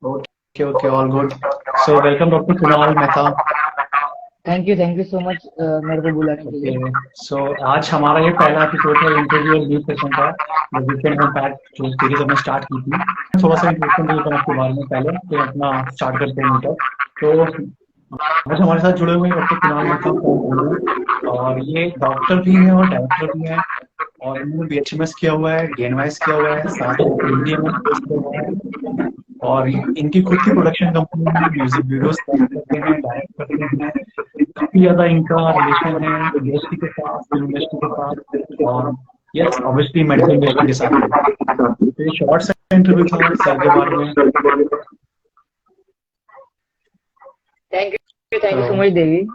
Okay, okay, all good. So welcome Dr. Kunal Mehta. Thank you so much मेरे को बुलाने के okay, लिए। सो आज हमारा ये पहला एपिसोड है इंटरव्यू और लीड सेशन का, जो वीकेंड में पैक्ट जो सीरीज हमने स्टार्ट की थी। थोड़ा सा इंट्रोडक्शन दे देता हूँ आपके बारे में पहले, फिर अपना स्टार्ट करते हैं मीटअप। तो आज हमारे साथ जुड़े हुए डॉक्टर कुणाल मेहता फोन कर रहे हैं, और ये डॉक्टर भी हैं और डायरेक्टर भी हैं, और इन्होंने BHMS किया हुआ है, DNYS किया हुआ है, साथ में PDM कोर्स किया हुआ है, और इनकी खुद की प्रोडक्शन कंपनी है, म्यूजिक वीडियोस करते हैं, डायरेक्ट करते हैं। काफी ज्यादा इनका रिलेशन है इंडस्ट्री के साथ, फिल्म इंडस्ट्री के साथ, और यस ऑब्वियसली मेडिकल इंडस्ट्री के साथ भी। तो ये शॉर्ट सा इंटरव्यू था सर के बारे में। थैंक यू सो तो मच देवी।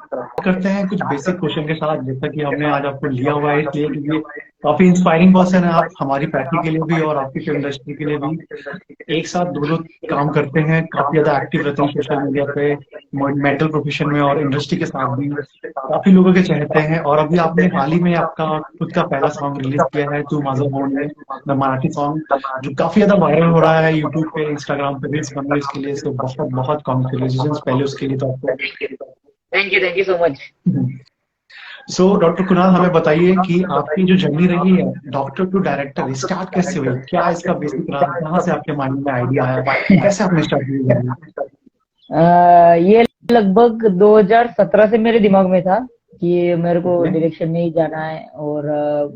करते हैं कुछ बेसिक क्वेश्चन के साथ, जैसा कि हमने आज आपको लिया हुआ है इसलिए क्योंकि काफी इंस्पायरिंग पर्सन है आप, हमारी पार्टी के लिए भी और आपकी फिल्म इंडस्ट्री के लिए भी। एक साथ दो दो काम करते हैं, काफी ज्यादा एक्टिव रहते हैं सोशल मीडिया पे, मेडिकल प्रोफेशन में और इंडस्ट्री के साथ भी काफी लोगों के चाहते हैं। और अभी आपने हाल ही में आपका खुद का पहला सॉन्ग रिलीज किया है तू माझा होन में, द मराठी सॉन्ग, जो काफी ज्यादा वायरल हो रहा है यूट्यूब पे, इंस्टाग्राम पे रील्स बन रही है इसके लिए। तो बहुत बहुत कॉन्ग्रेचुलेशन पहले उसके लिए तो आपको। Thank you so much. So doctor Kunal, हमें बताइए कि आपकी जो जर्नी रही है डॉक्टर टू डायरेक्टर, स्टार्ट कैसे हुई, क्या इसका बेसिक रहा, कहाँ से आपके माइंड में आइडिया आया, कैसे आपने स्टार्ट की? ये लगभग 2017 से मेरे दिमाग में था कि मेरे को ओके। डायरेक्शन में ही जाना है और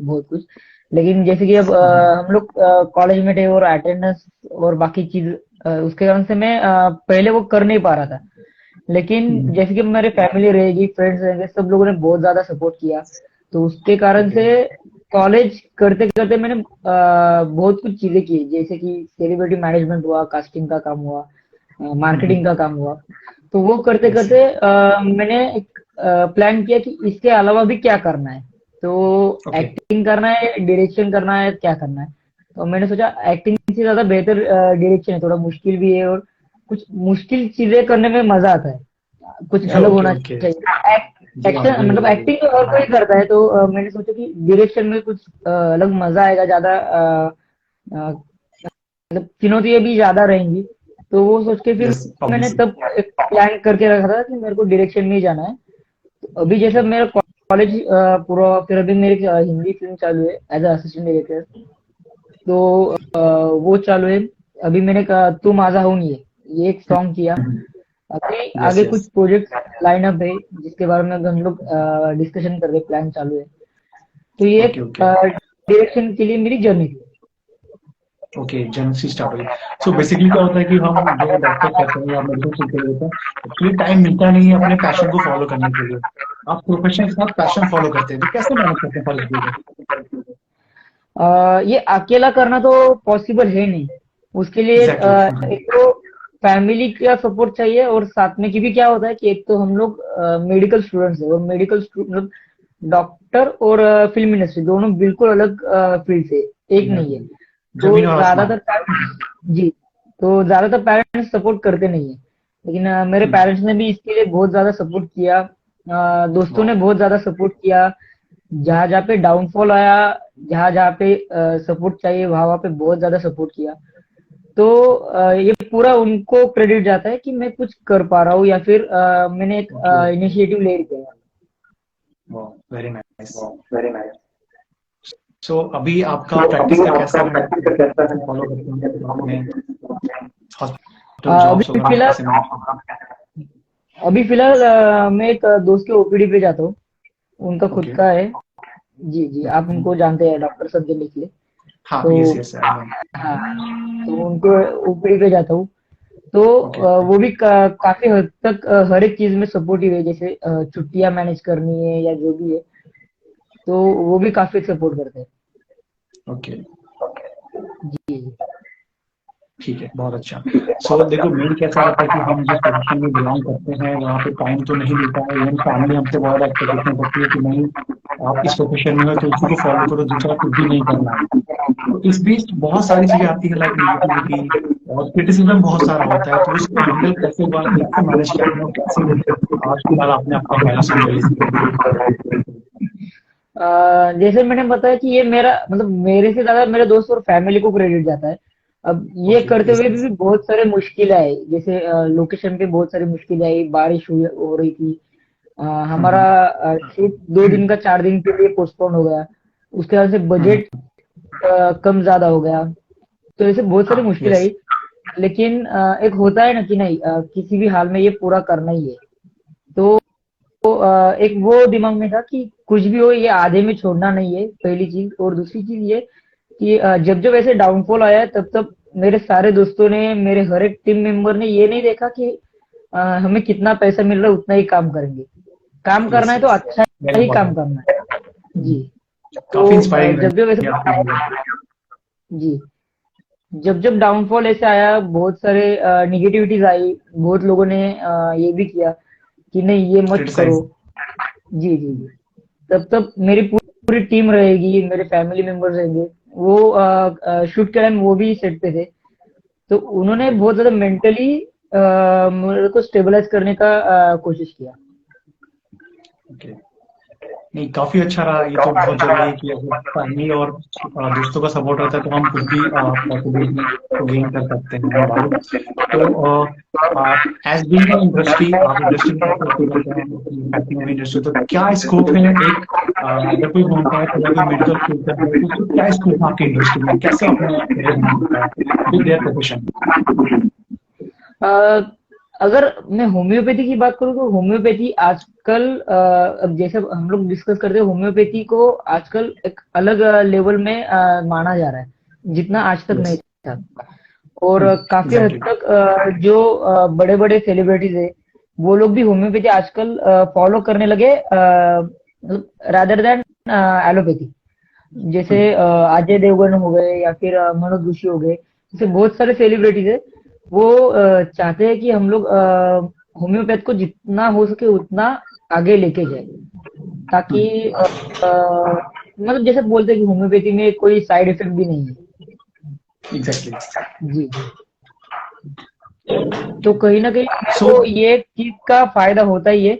बहुत कुछ। लेकिन जैसे कि अब हम लोग कॉलेज में थे और अटेंडेंस और बाकी चीज उसके कारण से मैं पहले वो कर नहीं पा रहा था। लेकिन जैसे कि मेरे फैमिली रहेगी, फ्रेंड्स रहेंगे, सब लोगों ने बहुत ज्यादा सपोर्ट किया। तो उसके कारण ओके। से कॉलेज करते करते मैंने बहुत कुछ चीजें की, जैसे कि सेलिब्रिटी मैनेजमेंट हुआ, कास्टिंग का काम हुआ, मार्केटिंग का काम हुआ। तो वो करते यस। करते मैंने एक प्लान किया कि इसके अलावा भी क्या करना है। तो ओके। एक्टिंग करना है, डायरेक्शन करना है, क्या करना है। तो मैंने सोचा एक्टिंग से ज्यादा बेहतर डायरेक्शन है, थोड़ा मुश्किल भी है और कुछ मुश्किल चीजें करने में मजा आता है, कुछ अलग ओके। होना ओके। चाहिए। जी हाँ, एक्शन मतलब बिल्कुल। एक्टिंग तो हर कोई करता है, तो मैंने सोचा कि डायरेक्शन में कुछ अलग मजा आएगा, ज्यादा मतलब चुनौतियां भी ज्यादा रहेंगी। तो वो सोच के फिर यस मैंने ऑब्वियसली। तब एक प्लान करके रखा था कि मेरे को डायरेक्शन में ही जाना है। तो अभी जैसा ओके। मेरा कॉलेज पूरा, फिर अभी मेरी हिंदी फिल्म चालू है एज असिस्टेंट डायरेक्टर। तो वो चालू है। अभी मैंने कहा तू माझा हूँ, ये एक सॉन्ग किया। अभी यस आगे यस। कुछ प्रोजेक्ट लाइन अप है जिसके बारे में हम लोग डिस्कशन कर रहे, प्लान चालू है। तो ये ओके। ओके। डायरेक्शन के लिए मेरी जर्नी थी। ओके, जर्नी से स्टार्ट हुई। सो बेसिकली क्या होता है कि हम जो डॉक्टर कहते हैं या मेडिकल फील्ड के लिए होते हैं, एक्चुअली टाइम मिलता नहीं है अपने पैशन को फॉलो करने के लिए। आप प्रोफेशन के साथ पैशन फॉलो करते हैं, तो कैसे मैनेज करते हैं फर्स्ट डे को? ये अकेला करना तो पॉसिबल है नहीं। उसके लिए एग्जैक्टली। एक तो फैमिली का सपोर्ट चाहिए, और साथ में, क्योंकि क्या होता है कि एक तो हम लोग मेडिकल स्टूडेंट्स है, और मेडिकल मतलब डॉक्टर और फिल्म इंडस्ट्री दोनों बिल्कुल अलग फील्ड से, एक नहीं है। तो जमीन और आसमान। ज्यादातर जी, तो ज्यादातर पेरेंट्स सपोर्ट करते नहीं है। लेकिन मेरे पेरेंट्स ने भी इसके लिए बहुत ज्यादा सपोर्ट किया, दोस्तों ने वाह। बहुत ज्यादा सपोर्ट किया। जहाँ जहाँ पे डाउनफॉल आया, जहाँ जहाँ पे सपोर्ट चाहिए, वहां वहां पे बहुत ज्यादा सपोर्ट किया। तो ये पूरा उनको क्रेडिट जाता है कि मैं कुछ कर पा रहा हूँ, या फिर मैंने एक ओके। इनिशिएटिव ले लिया। वाह, very nice. Very nice. So अभी आपका तो प्रैक्टिस अभी का कैसा आपका है, प्रैक्टिस का कैसा कैसे फॉलो करते हैं अपने है? हॉस्पिटल जॉब्स अभी वगैरह कैसे मैनेज करते हैं? फिलहाल अभी फिलहाल मैं एक दोस्त के ओपीडी पे जाता हूँ, उनका खुद ओके। का है। जी जी, आप उनको जानते हैं, डॉक्टर संजय निकले। हाँ, तो यस यस आई नो। हाँ, तो उनको ओपीडी पे जाता हूँ। तो ओके। वो भी काफी हद तक हर एक चीज में सपोर्टिव है, जैसे छुट्टियां मैनेज करनी है या जो भी है। तो वो भी काफी सपोर्ट करते हैं। ओके। जी जी। ठीक है, बहुत अच्छा। सो देखो, मेन कैसा रहता है कि हम जिस प्रोफेशन में बिलोंग करते हैं वहाँ पे टाइम तो नहीं मिलता है, इवन फैमिली हमसे बहुत ज़्यादा एक्सपेक्टेशन करती है कि नहीं, आप इस प्रोफेशन में हो तो इसी को फॉलो करो, दूसरा कुछ भी नहीं करना है। तो इस बीच बहुत सारी चीजें आती है, लाइक निगेटिविटी और क्रिटिसिज्म बहुत सारा होता है, तो उसको हैंडल कैसे हुआ, कैसे मैनेज किया आपने, और कैसे आज फिलहाल आपने आपका पहला सॉन्ग रिलीज किया? जैसे मैंने बताया कि ये मेरा मतलब मेरे से ज्यादा मेरे दोस्त और फैमिली को क्रेडिट जाता है। अब ये ओके, करते यस, हुए यस। भी बहुत सारे मुश्किलें आई, जैसे लोकेशन पे बहुत सारी मुश्किलें आई, बारिश हो रही थी। हमारा हम्म, शूट 2 दिन का 4 दिन के लिए पोस्टपोन हो गया। उसके वजह से हम्म, बजट कम ज्यादा हो गया। तो ऐसे बहुत सारी हाँ, मुश्किल यस, आई। लेकिन एक होता है ना कि नहीं, किसी भी हाल में ये पूरा करना ही है। तो एक वो दिमाग में था कि कुछ भी हो ये आधे में छोड़ना नहीं है, पहली चीज। और दूसरी चीज ये कि जब जब ऐसे डाउनफॉल आया तब तब मेरे सारे दोस्तों ने, मेरे हर एक टीम मेंबर ने ये नहीं देखा कि हमें कितना पैसा मिल रहा है उतना ही काम करेंगे। काम करना यस, है तो यस, अच्छा वेरी ही काम इंपॉर्टेंट। करना है। जी। काफी तो इंस्पायरिंग जब जब ऐसे रही आपकी बात। जी, जब जब डाउनफॉल ऐसे आया, बहुत सारे निगेटिविटीज आई, बहुत लोगों ने ये भी किया कि नहीं ये मत करो। क्रिटिसाइज। जी जी जी। तब तब मेरी पूरी टीम रहेगी, मेरे फैमिली मेंबर्स रहेंगे, वो शूट के टाइम वो भी सेट पे थे। तो उन्होंने ओके, बहुत ज्यादा मेंटली मेरे को स्टेबलाइज करने का कोशिश किया। ओके। नहीं, काफी अच्छा रहा। ये तो बहुत जरूरी है कि अगर फैमिली और दोस्तों का सपोर्ट रहता है तो हम कुछ भी पॉसिबिलिटी को गेन कर सकते हैं, नो डाउट। तो एज बीइंग इन इंडस्ट्री, आप इंडस्ट्री में काफी एक्टिव रहते हैं, मूवी इंडस्ट्री, तो क्या स्कोप है एक अगर कोई ढूंढता है थोड़ा कोई मेडिकल फील्ड का है, तो उसको क्या स्कोप है आपकी इंडस्ट्री में, कैसे अपना करियर बना सकता है विद देयर प्रोफेशन? अ, अगर मैं होम्योपैथी की बात करूँ तो होम्योपैथी आजकल अब जैसे हम लोग डिस्कस करते हैं, होम्योपैथी को आजकल एक अलग लेवल में माना जा रहा है, जितना आज तक यस। नहीं था। और काफी हद एग्जैक्टली। तक जो बड़े बड़े सेलिब्रिटीज है वो लोग भी होम्योपैथी आजकल फॉलो करने लगे, रादर देन एलोपैथी। जैसे अजय देवगन हो गए या फिर मनोज जोशी हो गए, जैसे बहुत सारे सेलिब्रिटीज है। वो चाहते हैं कि हम लोग होम्योपैथ को जितना हो सके उतना आगे लेके जाए, ताकि मतलब जैसे बोलते हैं कि होम्योपैथी में कोई साइड इफेक्ट भी नहीं है। एग्जैक्टली। जी जी। तो कहीं ना कहीं मेरे सो को ये चीज का फायदा होता ही है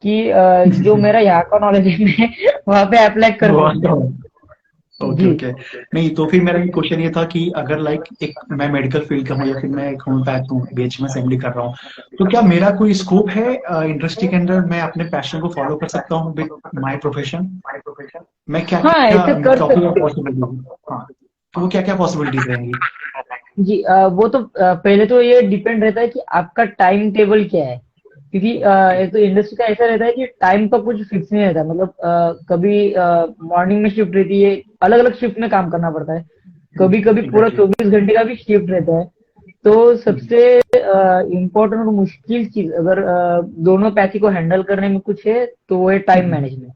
कि जो मेरा यहाँ का नॉलेज है मैं वहाँ पे अप्लाई कर सकता हूँ। ओके, जी। ओके। नहीं, तो फिर मेरा क्वेश्चन ये था कि अगर लाइक एक मैं मेडिकल फील्ड का हूँ या फिर मैं एक होम्योपैथ हूँ, बीएचएम असेंबली कर रहा हूँ, तो क्या मेरा कोई स्कोप है इंडस्ट्री के अंदर? मैं अपने पैशन को फॉलो कर सकता हूँ विद माय प्रोफेशन? मैं क्या हाँ, क्या ऐसे कर क्या सकते हैं। पॉसिबिलिटीज? हाँ, तो वो क्या क्या पॉसिबिलिटीज रहेंगी? जी, वो तो पहले तो ये डिपेंड रहता है कि आपका टाइम टेबल क्या है। क्योंकि ओके, एक तो इंडस्ट्री का ऐसा रहता है कि टाइम का कुछ फिक्स नहीं रहता। मतलब कभी मॉर्निंग में शिफ्ट रहती है, अलग अलग शिफ्ट में काम करना पड़ता है। कभी कभी पूरा एग्जैक्टली। 24 घंटे का भी शिफ्ट रहता है। तो सबसे इम्पोर्टेंट और मुश्किल चीज अगर दोनों पैथी को हैंडल करने में कुछ है तो वो है टाइम मैनेजमेंट।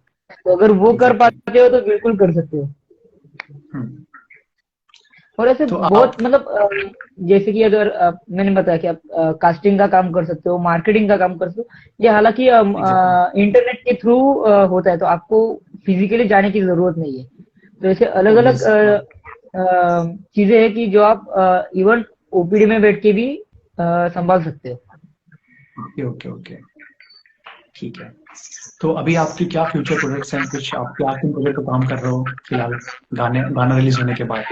तो अगर वो कर एग्जैक्टली। पाते हो तो बिल्कुल कर सकते हो। और ऐसे तो बहुत आप मतलब जैसे कि अगर मैंने बताया कि आप कास्टिंग का काम कर सकते हो, मार्केटिंग का काम कर सकते हो। ये हालांकि एग्जैक्टली। इंटरनेट के थ्रू होता है, तो आपको फिजिकली जाने की जरूरत नहीं है। तो ऐसे अलग अलग यस, हाँ। चीजें हैं कि जो आप इवन ओपीडी में बैठ के भी संभाल सकते हो। Okay, okay, okay. ठीक है। तो अभी आपकी क्या फ्यूचर प्रोजेक्ट्स हैं? कुछ आप क्या किन प्रोजेक्ट पे काम कर रहे हो फिलहाल, गाना रिलीज होने के बाद?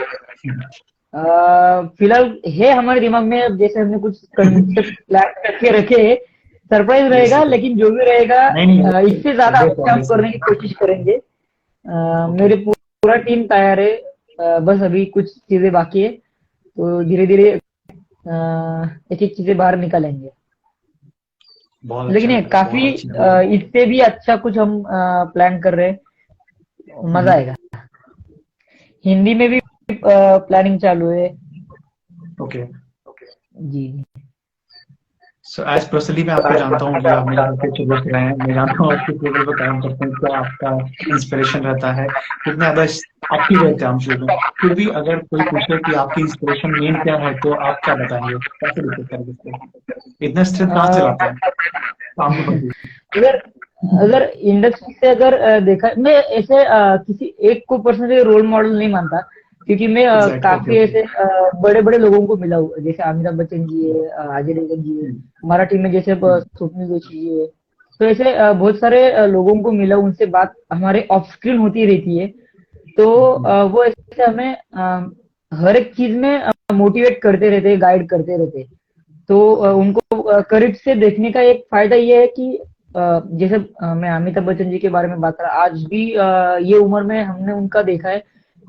फिलहाल है हमारे दिमाग में, अब जैसे हमने कुछ कंसेप्ट प्लान करके रखे हैं। सरप्राइज यस, रहेगा, यस। लेकिन जो भी रहेगा नहीं, नहीं, इससे ज्यादा ऑब्वियस, अच्छा हम ऑब्वियसली। करने की कोशिश करेंगे। ओके। मेरे पूरा टीम तैयार है। बस अभी कुछ चीजें बाकी है, तो धीरे धीरे एक एक चीजें बाहर निकालेंगे। बहुत लेकिन अच्छा ये लग रहा है, काफी बहुत अच्छी लग रही है। इससे भी अच्छा कुछ हम प्लान कर रहे हैं, मजा आएगा। हिंदी में भी प्लानिंग चालू है। ओके। जी जी। सो एज पर्सनली मैं आपको जानता हूँ कि आप मेरे काफी अच्छे दोस्त रहे हैं, मैं जानता हूँ आप किस लेवल पर काम करते हैं, क्या आपका इंस्पिरेशन रहता है, कितने ज्यादा एक्टिव रहते हैं हम चीजों में। फिर भी अगर कोई पूछे कि आपकी इंस्पिरेशन मेन क्या है, तो आप क्या बताएंगे, कैसे डिसाइड करेंगे इसको? इतना स्ट्रेंथ कहाँ से लाते हैं काम के प्रति? अगर अगर इंडस्ट्री से अगर देखा, मैं ऐसे किसी एक को पर्सनली रोल मॉडल नहीं मानता। क्योंकि मैं एग्जैक्ट, ओके, काफी ओके। ऐसे बड़े बड़े लोगों को मिला हूँ, जैसे अमिताभ बच्चन जी है, अजय देवगन जी है। हमारा टीम में जैसे स्वप्निल जोशी जी है। तो ऐसे बहुत सारे लोगों को मिला, उनसे बात हमारे ऑफ स्क्रीन होती रहती है। तो वो ऐसे हमें हर एक चीज में मोटिवेट करते रहते, गाइड करते रहते। तो उनको करीब से देखने का एक फायदा ये है कि जैसे मैं अमिताभ बच्चन जी के बारे में बात कर रहा, आज भी ये उम्र में हमने उनका देखा है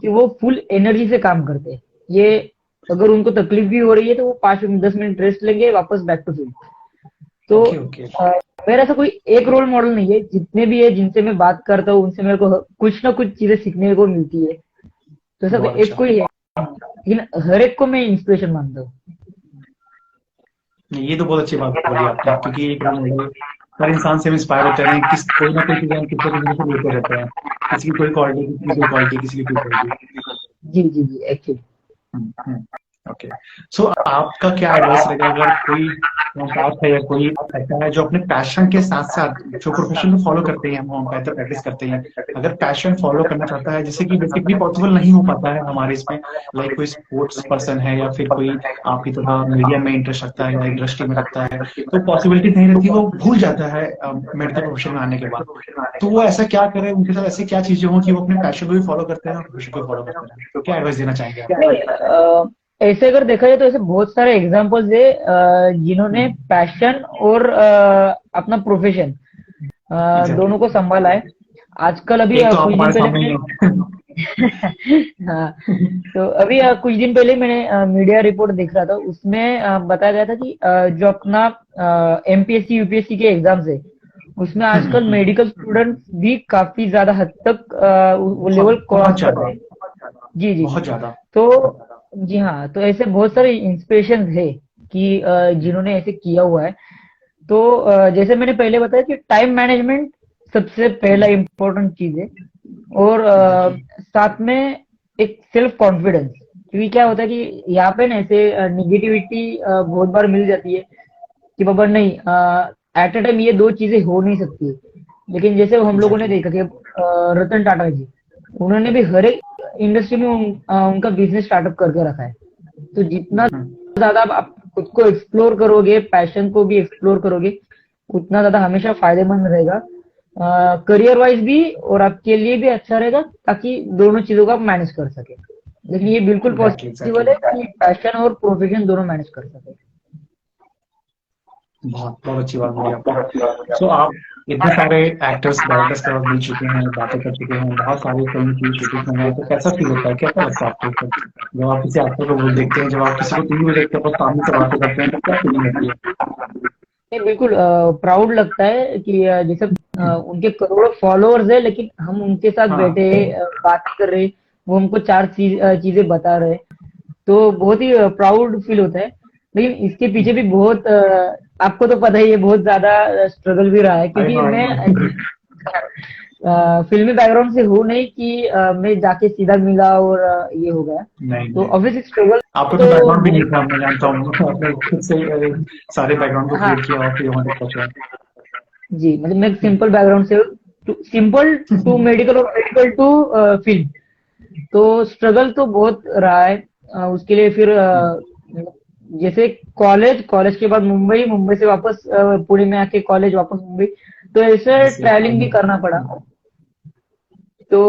कि वो फुल एनर्जी से काम करते हैं। ये अगर उनको तकलीफ भी हो रही है तो वो 5-10 मिनट रेस्ट लेंगे, वापस बैक टू फील्ड। तो ओके ओके। मेरा ऐसा कोई एक रोल मॉडल नहीं है, जितने भी है जिनसे मैं बात करता हूँ उनसे मेरे को कुछ ना कुछ चीजें सीखने को मिलती है। तो सब बहुत एक अच्छा। कोई है, लेकिन हर एक को मैं इंस्पिरेशन मानता हूँ। नहीं, ये तो बहुत अच्छी बात बोली आपने, क्योंकि एक रोल मॉडल हर इंसान से हम इंस्पायर होते हैं, किस कोई ना कोई चीज़ हम किसी न किसी से लेते रहते हैं। किसी की कोई क्वालिटी, किसी की कोई क्वालिटी, किसी की कोई क्वालिटी। जी जी जी, एक्चुअली ओके। सो आपका क्या एडवाइस रहेगा अगर कोई होमपाथ है या कोई ऐसा है जो अपने पैशन के साथ साथ जो प्रोफेशन को फॉलो करते हैं, हम होमपाथ प्रैक्टिस करते हैं, अगर पैशन फॉलो करना चाहता है, जैसे कि बेसिकली पॉसिबल नहीं हो पाता है हमारे इसमें, लाइक कोई स्पोर्ट्स पर्सन है या फिर कोई आपकी तरह मीडिया में इंटरेस्ट रखता है या इंडस्ट्री में रखता है, तो पॉसिबिलिटी नहीं रहती, वो भूल जाता है मेडिकल प्रोफेशन में आने के बाद। तो वो ऐसा क्या करे, उनके साथ ऐसी क्या चीजें हों कि वो अपने पैशन को भी फॉलो करते हैं और प्रोफेशन को फॉलो करते हैं, तो क्या एडवाइस देना चाहेंगे आप? नहीं, ऐसे अगर देखा जाए तो ऐसे बहुत सारे एग्जांपल्स है जिन्होंने पैशन और अपना प्रोफेशन एग्जैक्टली। दोनों को संभाला है। आजकल अभी एक तो आप कुछ दिन हमारे पहले सामने ही मैंने हैं। हाँ, तो अभी कुछ दिन पहले मैंने मीडिया रिपोर्ट देख रहा था, उसमें बताया गया था कि जो अपना एमपीएससी यूपीएससी के एग्जाम्स है, उसमें आजकल मेडिकल स्टूडेंट्स भी काफी ज्यादा हद तक वो लेवल बहुत बहुत क्रॉस कर ज्यादा। रहे हैं। जी जी बहुत जी। ज्यादा। तो जी हाँ, तो ऐसे बहुत सारे इंस्पिरेशन है कि जिन्होंने ऐसे किया हुआ है। तो जैसे मैंने पहले बताया कि टाइम मैनेजमेंट सबसे पहला इम्पोर्टेंट चीज है, और एग्जैक्टली। साथ में एक सेल्फ कॉन्फिडेंस। क्योंकि क्या होता है कि यहाँ पे ना ऐसे निगेटिविटी बहुत बार मिल जाती है कि बाबा नहीं, एट अ टाइम ये दो चीजें हो नहीं सकती। लेकिन जैसे हम लोगों ने एग्जैक्टली। देखा कि रतन टाटा जी, उन्होंने भी हर एक इंडस्ट्री में उनका बिजनेस स्टार्टअप करके रखा है। तो जितना ज्यादा आप खुद को एक्सप्लोर करोगे, पैशन को भी एक्सप्लोर करोगे, उतना ज्यादा हमेशा फायदेमंद रहेगा, करियर वाइज भी और आपके लिए भी अच्छा रहेगा, ताकि दोनों चीजों को आप मैनेज कर सके। लेकिन ये बिल्कुल एग्जैक्टली। Possible exactly. है कि पैशन और प्रोफेशन दोनों मैनेज कर सके। बहुत बहुत अच्छी बात बोली आपने। सो आप इतने सारे एक्टर्स डायरेक्टर्स के साथ मिल चुके हैं, बातें कर चुके हैं, बहुत सारी फिल्म की शूटिंग में हैं, तो कैसा फील होता है, कैसा लगता है आपको ये सब? जब आप किसी एक्टर को वो देखते हैं, जब आप किसी को टीवी में देखते हैं और सामने से बातें करते हैं, तो क्या फीलिंग होती है? ये बिल्कुल प्राउड लगता है कि जैसे उनके करोड़ों फॉलोअर्स है, लेकिन हम उनके साथ हाँ। बैठे बात कर रहे, वो हमको चार चीजें बता रहे, तो बहुत ही प्राउड फील होता है। लेकिन इसके पीछे भी बहुत आपको तो पता ही है, बहुत ज्यादा स्ट्रगल भी रहा है, आई क्योंकि नो आई मैं नो। फिल्मी बैकग्राउंड से हूँ नहीं कि मैं जाके सीधा मिला और ये हो गया। नहीं तो नहीं, ऑब्वियसली स्ट्रगल आपको तो तो बैकग्राउंड भी नहीं था, बहुत। मैं जानता हूँ। आपने खुद से सारे बैकग्राउंड को हाँ क्रिएट किया और फिर वहां तक पहुंचा। जी, मतलब मैं सिंपल बैकग्राउंड से हूँ, सिंपल टू मेडिकल और मेडिकल टू फिल्म। तो स्ट्रगल तो बहुत रहा है उसके लिए। फिर जैसे कॉलेज, कॉलेज के बाद मुंबई, मुंबई से वापस पुणे में आके कॉलेज, वापस मुंबई, तो ऐसे यस यस आई ट्रैवलिंग भी नो। करना पड़ा। तो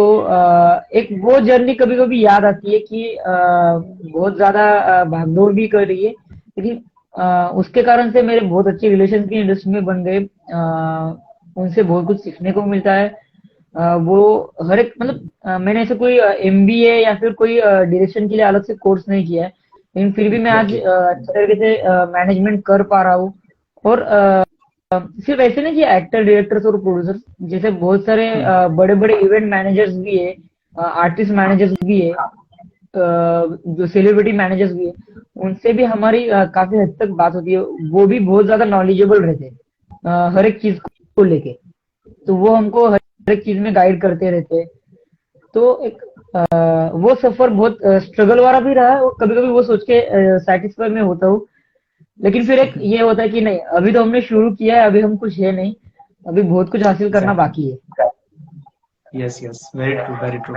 एक वो जर्नी कभी कभी याद आती है कि बहुत ज्यादा भागदौड़ भी कर रही है, लेकिन उसके कारण से मेरे बहुत अच्छे रिलेशन भी इंडस्ट्री में बन गए। उनसे बहुत कुछ सीखने को मिलता है। वो हर एक मतलब मैंने ऐसे कोई एमबीए या फिर कोई डायरेक्शन के लिए अलग से कोर्स नहीं किया है, लेकिन फिर भी मैं आज एग्जैक्टली। अच्छे तरीके से मैनेजमेंट कर पा रहा हूँ। और सिर्फ ऐसे नहीं कि एक्टर डायरेक्टर्स और प्रोड्यूसर्स, जैसे बहुत सारे बड़े बड़े इवेंट मैनेजर्स भी है, आर्टिस्ट मैनेजर्स भी है, जो सेलिब्रिटी मैनेजर्स भी है, उनसे भी हमारी काफी हद तक बात होती है। वो भी बहुत ज्यादा नॉलेजेबल रहते हैं हर एक चीज को लेके। तो वो हमको हर एक चीज में गाइड करते रहते हैं। तो एक वो सफर बहुत स्ट्रगल वाला भी रहा है, और कभी कभी वो सोच के सेटिस्फाई में होता हूँ। लेकिन फिर एक ये होता है कि नहीं, अभी तो हमने शुरू किया है, अभी हम कुछ है नहीं, अभी बहुत कुछ हासिल करना एग्जैक्टली। बाकी है। Yes yes, very true very true.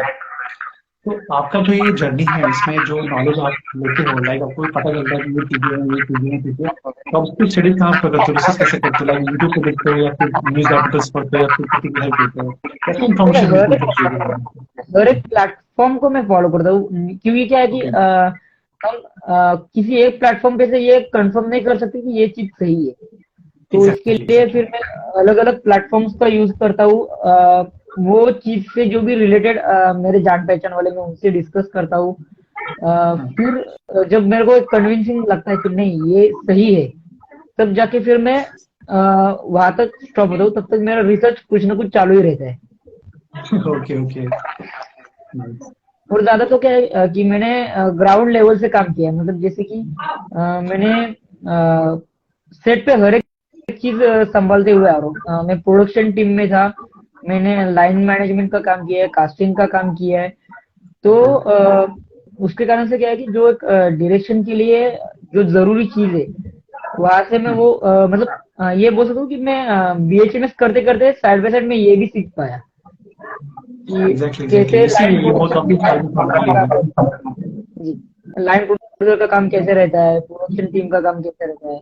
तो आपका जो ये जर्नी है, इसमें जो नॉलेज आप लेते हो, लाइक आपको पता चलता है कि ये चीजें हैं, ये चीजें हैं, चीजें, तो आप उसकी स्टडीज कहाँ पर करते हो, रिसर्च कैसे करते हो, लाइक यूट्यूब पे देखते हो या फिर न्यूज आर्टिकल्स पढ़ते हो या फिर किसी की हेल्प लेते हो, कैसे देखिए, इन्फॉर्मेशन मिलती है सब चीजों के बारे में? हर एक प्लेटफॉर्म को मैं फॉलो करता हूँ, क्योंकि क्या है कि हम किसी एक प्लेटफॉर्म पे से ये कंफर्म नहीं कर सकते कि ये चीज सही है। तो उसके एग्जैक्टली लिए एग्जैक्टली। फिर मैं अलग अलग प्लेटफॉर्म्स का यूज करता हूँ। वो चीज से जो भी रिलेटेड मेरे जान पहचान वाले, मैं उनसे डिस्कस करता हूँ। फिर जब मेरे को एक कन्विंसिंग लगता है कि नहीं ये सही है, तब जाके फिर मैं वहां तक स्टॉप होता हूँ। तब तक मेरा रिसर्च कुछ ना कुछ चालू ही रहता है। Okay okay. और ज्यादा तो क्या है कि मैंने ग्राउंड लेवल से काम किया है। मतलब जैसे कि मैंने सेट पे हर एक चीज संभालते हुए आ रहा हूँ। मैं प्रोडक्शन टीम में था, मैंने लाइन मैनेजमेंट का काम किया है, कास्टिंग का काम किया है। तो उसके कारण से क्या है कि जो एक डायरेक्शन के लिए जो जरूरी चीज है, वहां से मैं वो मतलब ये बोल सकता हूँ कि मैं बीएचएमएस करते करते साइड बाय साइड में ये भी सीख पाया कि एग्जैक्टली एग्जैक्टली, कैसे लाइन इसीलिए ये बहुत काफी फायदेमंद होने के लिए। जी, लाइन प्रोड्यूसर का काम कैसे रहता है, प्रोडक्शन टीम का काम कैसे रहता है,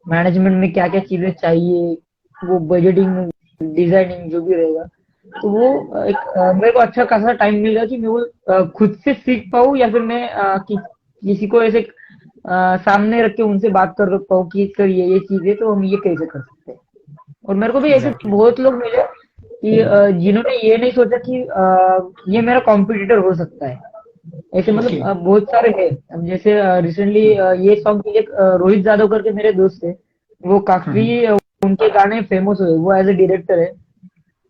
मैनेजमेंट में क्या क्या चीजें चाहिए, वो बजटिंग, डिजाइनिंग जो भी रहेगा। तो वो एक मेरे को अच्छा खासा टाइम मिल गया कि मैं वो खुद से सीख पाऊँ, या फिर मैं किसी को ऐसे सामने रख के उनसे बात कर पाऊँ कि सर ये चीज है तो हम ये कैसे कर सकते हैं। और मेरे को भी ऐसे एग्जैक्टली। बहुत लोग मिले कि जिन्होंने ये नहीं सोचा कि ये मेरा कॉम्पिटिटर हो सकता है। ऐसे मतलब ओके। बहुत सारे हैं। अब जैसे रिसेंटली ये सॉन्ग के एक रोहित यादव करके मेरे दोस्त है, वो काफी उनके गाने फेमस हुए, वो एज ए डायरेक्टर है।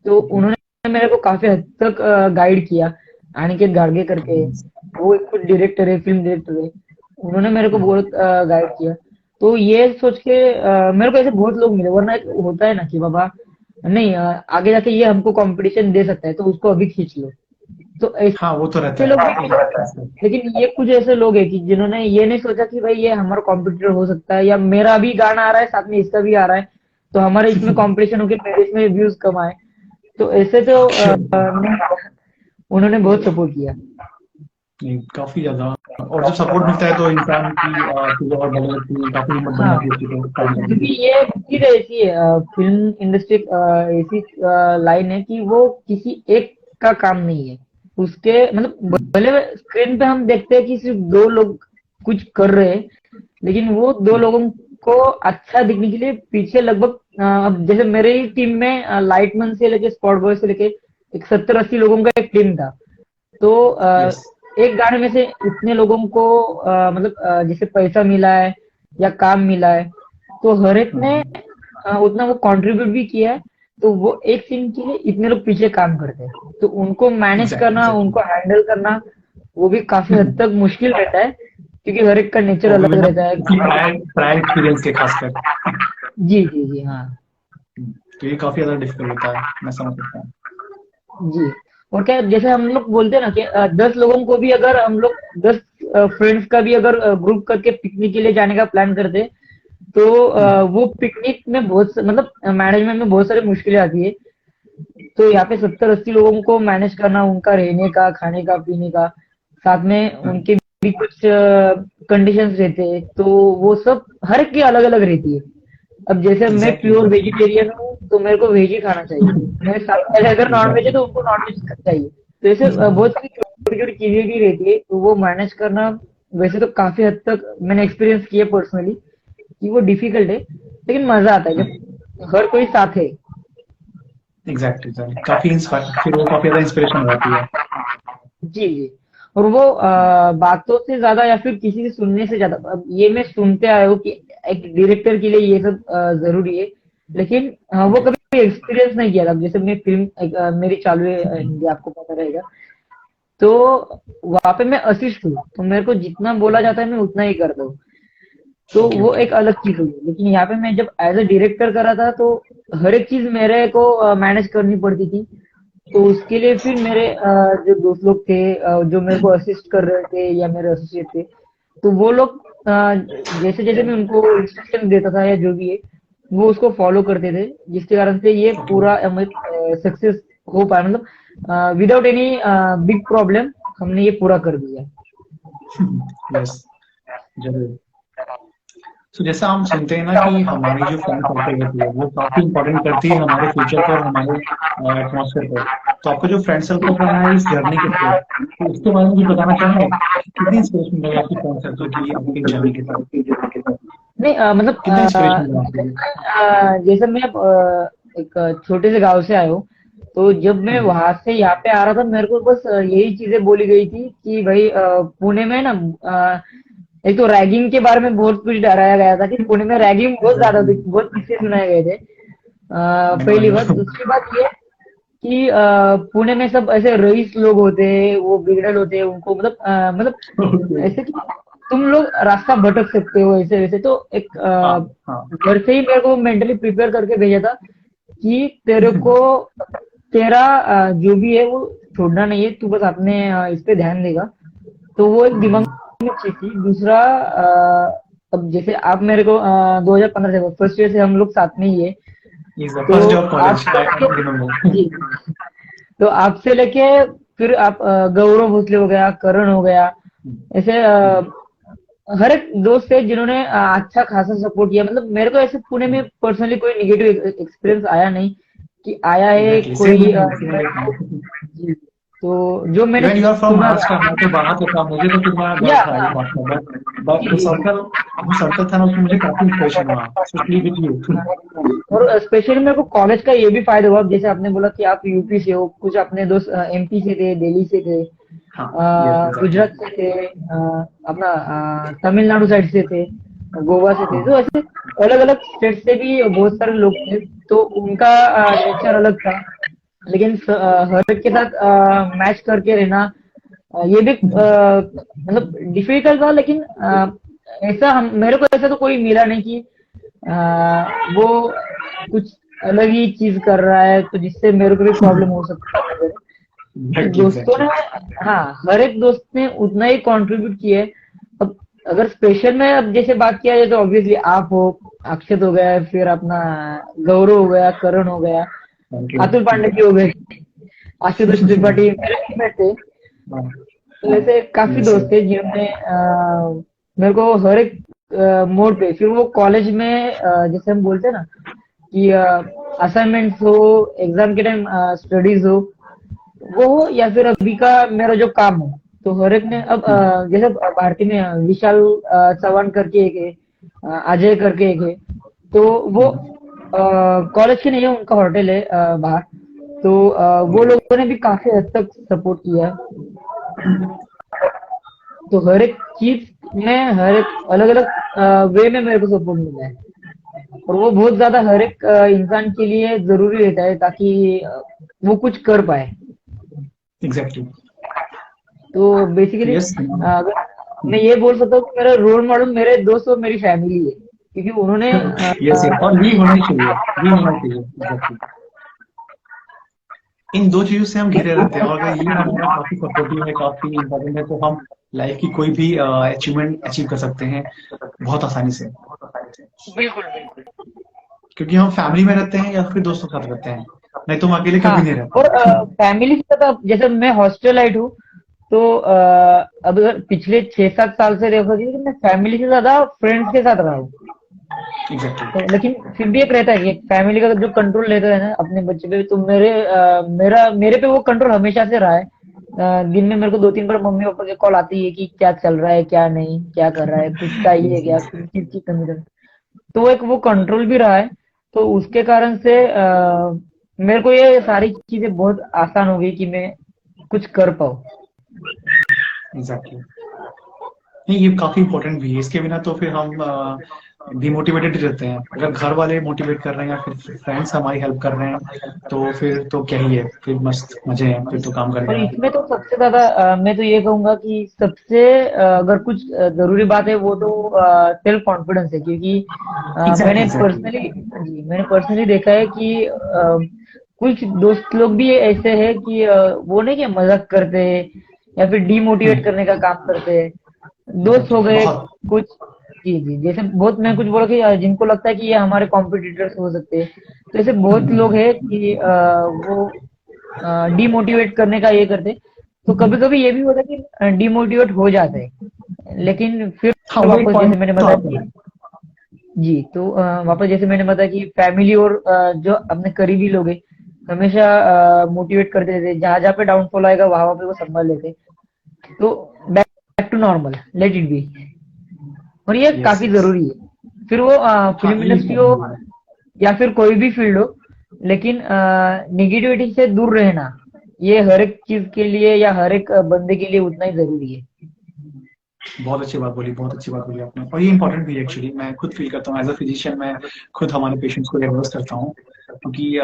तो उन्होंने मेरे को काफी हद तक गाइड किया। अनिकेत गाडगे करके, वो एक खुद डायरेक्टर है, फिल्म डायरेक्टर है। उन्होंने मेरे को बहुत गाइड किया। तो ये सोच के मेरे को ऐसे बहुत लोग मिले। वरना एक होता है ना कि बाबा नहीं, आगे जाके ये हमको कंपटीशन दे सकता है तो उसको अभी खींच लो। तो हाँ वो तो रहता ऐसे लोग भी है मिले। लेकिन ये कुछ ऐसे लोग हैं कि जिन्होंने ये नहीं सोचा कि भाई ये हमारा कॉम्पिटिटर हो सकता है, या मेरा भी गाना आ रहा है साथ में इसका भी आ रहा है, तो हमारे इसमें कंपटीशन होकर मेरे इसमें व्यूज कम आए। तो ऐसे तो उन्होंने बहुत सपोर्ट किया। नहीं, काफी ज्यादा। और जब सपोर्ट मिलता है तो इंसान की चीजें और बढ़ने लगती है, काफी हिम्मत बढ़ हाँ, जाती है उसकी, तो काम करने क्योंकि की। ये चीज ऐसी है, फिल्म इंडस्ट्री ऐसी लाइन है कि वो किसी एक का काम नहीं है। उसके मतलब भले स्क्रीन पे हम देखते हैं कि सिर्फ दो लोग कुछ कर रहे हैं, लेकिन वो दो लोगों को अच्छा दिखने के लिए पीछे लगभग अब जैसे मेरे ही टीम में लाइटमैन से लेके स्पॉट बॉय से लेके एक 70-80 लोगों का एक टीम था। तो यस। एक गाने में से इतने लोगों को मतलब जैसे पैसा मिला है या काम मिला है, तो हर एक ने उतना वो कंट्रीब्यूट भी किया है। तो वो एक सीन के लिए इतने लोग पीछे काम करते हैं, तो उनको मैनेज एग्जैक्टली करना, एग्जैक्टली। उनको हैंडल करना, वो भी काफी हद तक मुश्किल रहता है, क्योंकि हर एक का नेचर और वो अलग भी ना रहता है। किसी प्रायर प्रायर एक्सपीरियंस के खासकर। जी जी जी हाँ। तो ये काफी ज्यादा डिफिकल्ट होता है, मैं समझ सकता हूँ। जी। और क्या जैसे हम लोग बोलते हैं ना कि 10 लोगों को भी अगर हम लोग 10 फ्रेंड्स का भी अगर ग्रुप करके पिकनिक के लिए जाने का प्लान करते हैं, तो वो पिकनिक में मतलब मैनेजमेंट में बहुत सारी मुश्किलें आती है। तो यहाँ पे 70-80 लोगों को मैनेज करना, उनका रहने का, खाने का, पीने का, साथ में उनके भी कुछ कंडीशंस रहते हैं, तो वो सब हर एक की अलग अलग रहती है। अब जैसे मैं एग्जैक्टली प्योर एग्जैक्टली। वेजिटेरियन हूँ तो मेरे को वेज ही खाना चाहिए। मेरे साथ वाले अगर नॉन वेज है एग्जैक्टली। तो उनको नॉन वेज चाहिए। तो ऐसे बहुत सारी छोटी छोटी चीजें भी रहती है, तो वो मैनेज करना वैसे तो काफी हद तक मैंने एक्सपीरियंस किया पर्सनली कि वो डिफिकल्ट है, लेकिन मजा आता है जब हर कोई साथ है। एग्जैक्टली एग्जैक्टली, काफी फिर वो काफी ज्यादा इंस्पिरेशन हो जाती है। जी जी। और वो बातों से ज्यादा या फिर किसी से सुनने से ज्यादा, अब ये मैं सुनते आया हूँ कि एक डायरेक्टर के लिए ये सब जरूरी है, लेकिन वो ओके। कभी एक्सपीरियंस नहीं किया था। जैसे मैं फिल्म मेरी चालू है हिंदी, आपको पता रहेगा। तो वहां पे मैं असिस्ट हूँ, तो मेरे को जितना बोला जाता है मैं उतना ही करता हूँ। तो ओके वो ओके। एक अलग चीज हुई। लेकिन यहाँ पे मैं जब एज अ डायरेक्टर कर रहा था, तो हर एक चीज मेरे को मैनेज करनी पड़ती थी। तो उसके लिए फिर मेरे जो दोस्त लोग थे, जो मेरे को असिस्ट कर रहे थे या मेरे एसोसिएट थे, तो वो लोग जैसे जैसे मैं उनको इंस्ट्रक्शन देता था या जो भी है, वो उसको फॉलो करते थे, जिसके कारण से ये ओके। पूरा सक्सेस हो पाया। मतलब विदाउट एनी बिग प्रॉब्लम हमने ये पूरा कर दिया। यस। जरूर। तो जैसा हम सुनते हैं ना कि हमारी जो फ्रेंड सर्कल होती है वो काफी इंपॉर्टेंट करती है हमारे फ्यूचर पर, हमारे एटमॉस्फेयर पर। तो आपका जो फ्रेंड सर्कल रहा है इस जर्नी के थ्रू, तो उसके बारे में भी बताना चाहेंगे, कितनी इंस्पिरेशन मिली आपकी फ्रेंड सर्कल की आपकी जर्नी के साथ, नहीं मतलब कितना इंस्पिरेशन मिला आपको? जैसे मैं एक छोटे से गांव से आया हूँ, तो जब मैं हम्म, वहां से यहाँ पे आ रहा था मेरे को बस यही चीजें बोली गई थी कि भाई पुणे में ना एक तो रैगिंग के बारे में बहुत कुछ डराया गया था कि पुणे में रैगिंग बहुत ज्यादा होती, एग्जैक्टली। बहुत किस्से सुनाए गए थे। आई नो, आई पहली बात, नो। दूसरी बात ये कि पुणे में सब ऐसे रईस लोग होते हैं, वो बिगड़ल होते हैं, उनको मतलब मतलब ऐसे कि तुम लोग रास्ता भटक सकते हो ऐसे वैसे। तो एक हाँ, हाँ। घर से ही मेरे को मेंटली प्रिपेयर करके भेजा था कि तेरे को तेरा जो भी है वो छोड़ना नहीं है, तू बस अपने इस पे ध्यान देगा। तो वो एक दिमाग में चीज थी। दूसरा अब जैसे आप मेरे को 2015 से फर्स्ट ईयर से हम लोग साथ में ही है। इज द तो फर्स्ट डे ऑफ कॉलेज, आपसे आई लेके रिमेम्बर। जी, तो आपसे लेके फिर आप गौरव भोसले हो गया, करण हो गया, ऐसे हर एक दोस्त है जिन्होंने अच्छा खासा सपोर्ट किया। मतलब मेरे को ऐसे पुणे में पर्सनली कोई निगेटिव एक्सपीरियंस आया नहीं कि आया है एग्जैक्टली सेम कोई विद मी, सेम मेरे विद को। मी। जी, तो जो मैंने इवन यू आर फ्रॉम सुना था महाराष्ट्र, मैं तो बाहर से था, मुझे तो फिर मैं डर या था ये बात का, बट जी जो जी जी। सर्कल, जो सर्कल था ना उसमें मुझे काफी इंस्पिरेशन हुआ, स्पेशली विद यू। और स्पेशली मेरे को कॉलेज का ये भी फायदा हुआ, जैसे आपने बोला कि आप यूपी से हो, कुछ अपने दोस्त एमपी से थे, दिल्ली से थे, हाँ, यस, एग्जैक्टली। गुजरात से थे, अपना तमिलनाडु साइड से थे, गोवा से थे। तो ऐसे अलग अलग स्टेट से भी बहुत सारे लोग थे। तो उनका नेचर अलग था, लेकिन हर एक के साथ मैच करके रहना ये भी मतलब डिफिकल्ट था। लेकिन ऐसा हम मेरे को ऐसा तो कोई मिला नहीं कि वो कुछ अलग ही चीज कर रहा है तो जिससे मेरे को भी प्रॉब्लम हो सकता है वगैरह। तो एग्जैक्टली, दोस्तों ने, एग्जैक्टली। हाँ, हर एक दोस्त ने उतना ही कंट्रीब्यूट किया है। अब अगर स्पेशल में अब जैसे बात किया जाए तो ऑब्वियसली आप हो, अक्षत हो गया, फिर अपना गौरव हो गया, करण हो गया, थैंक यू। अतुल पांडे जी हो गए, आशुतोष त्रिपाठी मेरे टीममेट थे। तो ऐसे काफी यस, दोस्त थे जिन्होंने मेरे को हर एक मोड़ पे, फिर वो कॉलेज में जैसे हम बोलते हैं ना कि असाइनमेंट्स हो, एग्जाम के टाइम स्टडीज हो, वो हो, या फिर अभी का मेरा जो काम हो, तो हर एक ने अब जैसे भारती में विशाल चौहान करके एक है, अजय करके एक है। तो वो कॉलेज के नहीं है, उनका होटल है बाहर। तो वो लोगों ने भी काफी हद तक सपोर्ट किया। तो हर एक चीज में हर एक अलग अलग वे में मेरे को सपोर्ट मिला है। और वो बहुत ज्यादा हर एक इंसान के लिए जरूरी रहता है ताकि वो कुछ कर पाए। एग्जैक्टली। तो बेसिकली यस, अगर मैं ये बोल सकता हूँ कि मेरा रोल मॉडल मेरे दोस्त और मेरी फैमिली है, क्योंकि उन्होंने यस, यस, और ये होना ही चाहिए, ये होना चाहिए, एग्जैक्टली। इन दो चीजों से हम घिरे रहते हैं, और अगर ये हमारा काफी सपोर्टिव है, काफी इम्पोर्टेंट है, तो हम लाइफ की कोई भी अचीवमेंट अचीव कर सकते हैं बहुत आसानी से, बिल्कुल बिल्कुल। क्योंकि हम फैमिली में रहते हैं या फिर दोस्तों के साथ रहते हैं, नहीं तो हम अकेले हाँ, कभी नहीं रहते। और फैमिली से ज्यादा जैसे मैं हॉस्टलाइट हूँ, तो अब अगर पिछले 6-7 साल से देखो कि मैं फैमिली से ज्यादा फ्रेंड्स के साथ रहा हूँ। तो एग्जैक्टली। लेकिन फिर भी एक रहता है कि एक फैमिली का जो कंट्रोल लेता है ना अपने बच्चे पे, तो मेरे पे वो कंट्रोल हमेशा से रहा है। दिन में मेरे को 2-3 बार मम्मी पापा की कॉल आती है कि क्या चल रहा है, क्या नहीं, क्या कर रहा है, कुछ चाहिए यस, क्या, यस। किस चीज की कमी है। तो वो एक वो कंट्रोल भी रहा है। तो उसके कारण से मेरे को ये सारी चीजें बहुत आसान हो गई कि मैं कुछ कर पाऊँ। एग्जैक्टली। नहीं, ये काफी इंपॉर्टेंट भी है, इसके बिना तो फिर हम डिमोटिवेटेड रहते हैं। अगर घर वाले मोटिवेट कर रहे हैं या फिर फ्रेंड्स हमारी हेल्प कर रहे हैं, तो फिर तो क्या ही है, फिर मस्त मजे हैं, फिर तो काम करने और में। इसमें तो सबसे ज्यादा मैं तो ये कहूंगा कि सबसे अगर कुछ जरूरी बात है वो तो सेल्फ कॉन्फिडेंस है। क्योंकि एग्जैक्टली, एग्जैक्टली। मैंने पर्सनली देखा है कि कुछ दोस्त लोग भी ऐसे हैं कि वो नहीं कि मजाक करते हैं या फिर डीमोटिवेट करने का काम करते हैं। दोस्त हो एग्जैक्टली, गए बहुत। कुछ, जी जी, जैसे बहुत मैं कुछ बोला कि जिनको लगता है कि ये हमारे कॉम्पिटिटर्स हो सकते हैं। तो ऐसे बहुत लोग हैं कि वो डीमोटिवेट करने का ये करते। तो कभी कभी ये भी होता है कि डीमोटिवेट हो जाते हैं, लेकिन फिर हाँ, वो एक वापस जैसे पॉइंट मैंने तो बताया आता कि है। जी, तो वापस जैसे मैंने बताया कि फैमिली और जो अपने करीबी लोग हैं हमेशा मोटिवेट करते रहते, जहां जहाँ पे डाउनफॉल आएगा वहां वहां पे वो संभाल लेते। तो back to normal, let it be. और ये यस काफी यस। जरूरी है, फिर वो हाँ फिल्म ये इंडस्ट्री हो important है। या फिर कोई भी फील्ड हो, लेकिन निगेटिविटी से दूर रहना ये हर एक चीज के लिए या हर एक बंदे के लिए उतना ही जरूरी है। बहुत अच्छी बात बोली, बहुत अच्छी बात बोली आपने, और ये इंपॉर्टेंट भी है एक्चुअली। मैं खुद फील करता हूँ एज अ फिजिशियन, मैं खुद हमारे पेशेंट्स को एडवाइस करता हूँ, क्योंकि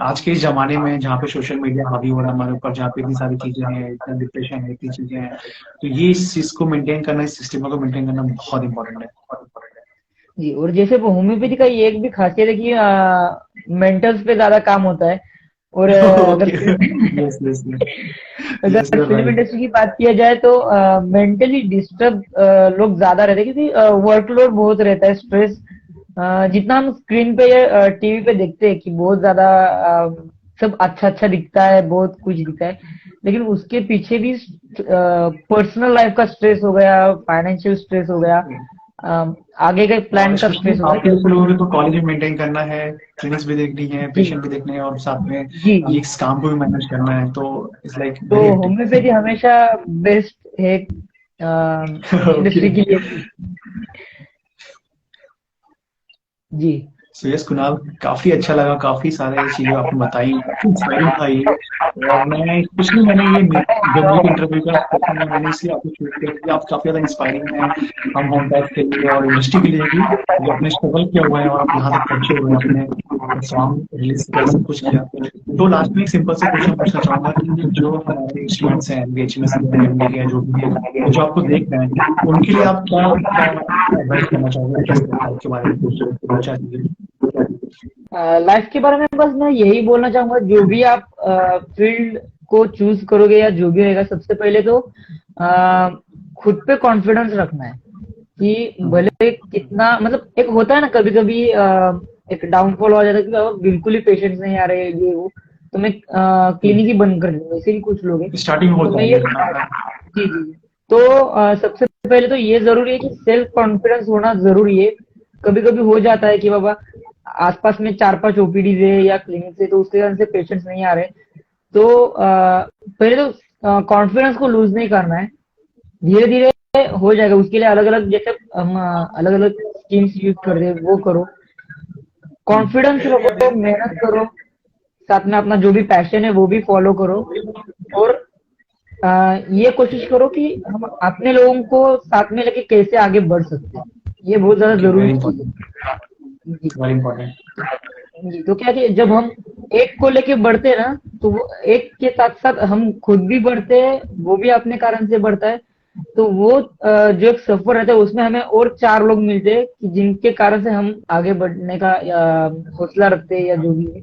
आज के इस जमाने में जहाँ पे सोशल मीडिया हावी हो रहा है हमारे ऊपर, जहाँ पे इतनी सारी चीजें हैं, इतना डिप्रेशन है, इतनी चीजें हैं, तो ये इस चीज को मेंटेन करना, इस सिस्टम को मेंटेन करना बहुत इंपॉर्टेंट है। जी, और जैसे वो होम्योपैथी का ये एक भी खासियत है कि मेंटल्स पे ज्यादा काम होता है। और ओके। यस यस यस, अगर you are film right. Industry की बात किया जाए तो मेंटली डिस्टर्ब लोग ज्यादा रहते हैं, क्योंकि वर्कलोड बहुत रहता है, स्ट्रेस जितना हम स्क्रीन पे या टीवी पे देखते हैं कि बहुत ज्यादा सब अच्छा अच्छा दिखता है, बहुत कुछ दिखता है, लेकिन उसके पीछे भी पर्सनल लाइफ का स्ट्रेस हो गया, फाइनेंशियल स्ट्रेस हो गया, अ, आगे के और प्लान का स्पेशली स्ट्रेस हो आपके गया। जैसे लोगों को तो कॉलेज भी मेंटेन करना है, क्लिनिक्स भी देखनी है, जी पेशेंट भी देखने हैं, और साथ में जी जी। ये काम को भी मैनेज करना है, तो इट्स लाइक तो वेरी हेक्टिक। होम्योपैथी हमेशा बेस्ट है ओके। इंडस्ट्री के लिए भी। जी सो यस कुणाल, काफी अच्छा लगा, काफी सारे चीजें आपने बताई, काफी इंस्पायरिंग था ये। और मैं स्पेशली मैंने ये जब मीट इंटरव्यू का सेशन में मैंने इसलिए आपको चूज किया क्योंकि आप काफी ज्यादा इंस्पायरिंग हैं हम होम टैक्स के लिए और इंडस्ट्री के लिए भी, जो आपने स्ट्रगल किया हुआ है और आप यहाँ तक पहुंचे हुए हैं, आपने सॉन्ग रिलीज किया, सब कुछ किया। तो लास्ट में एक सिंपल सा क्वेश्चन पूछना चाहूंगा कि जो हमारे स्टूडेंट्स हैं बीएचएमएस के, एमडी के, जो भी हैं, तो जो आपको देख रहे हैं, उनके लिए आप क्या क्या एडवाइस करना चाहोगे किस लाइफ के बारे में, कुछ दो चार चीजें। लाइफ के बारे में बस मैं यही बोलना चाहूंगा, जो भी आप फील्ड को चूज करोगे या जो भी रहेगा, सबसे पहले तो अ, खुद पे कॉन्फिडेंस रखना है कि भले कितना, मतलब एक होता है ना कभी कभी एक डाउनफॉल हो जाता है कि बिल्कुल ही पेशेंट्स नहीं आ रहे, ये वो, तो मैं क्लिनिक ही बंद कर दूंगा, ऐसे भी कुछ लोग हैं। स्टार्टिंग में तो होता मैं है ये ये। हाँ हाँ। जी जी जी। तो सबसे पहले तो ये जरूरी है कि सेल्फ कॉन्फिडेंस होना जरूरी है। कभी कभी हो जाता है कि बाबा आसपास में 4-5 ओपीडीज है या क्लिनिक है, तो उसके कारण से पेशेंट्स नहीं आ रहे, तो पहले तो कॉन्फिडेंस को लूज नहीं करना है, धीरे धीरे हो जाएगा। उसके लिए अलग अलग, जैसे हम अलग अलग स्कीम्स यूज कर रहे हैं वो करो, कॉन्फिडेंस रखो, मेहनत करो, साथ में अपना जो भी पैशन है वो भी फॉलो करो, और ये कोशिश करो कि हम अपने लोगों को साथ में लेके कैसे आगे बढ़ सकते हैं, ये बहुत ज्यादा ओके, जरूरी वेरी चीज इंपॉर्टेंट, है। जी वेरी इंपॉर्टेंट। जी। तो क्या कि जब हम एक को लेके बढ़ते हैं ना, तो वो एक के साथ साथ हम खुद भी बढ़ते हैं, वो भी अपने कारण से बढ़ता है, तो वो जो एक सफर रहता है उसमें हमें और 4 लोग मिलते हैं कि जिनके कारण से हम आगे बढ़ने का हौसला रखते हैं या जो भी है।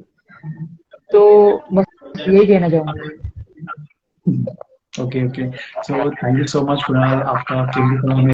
तो बस यही कहना चाहूंगा। Okay okay. So thank you so much Kunal, आपका कीमती समय हमें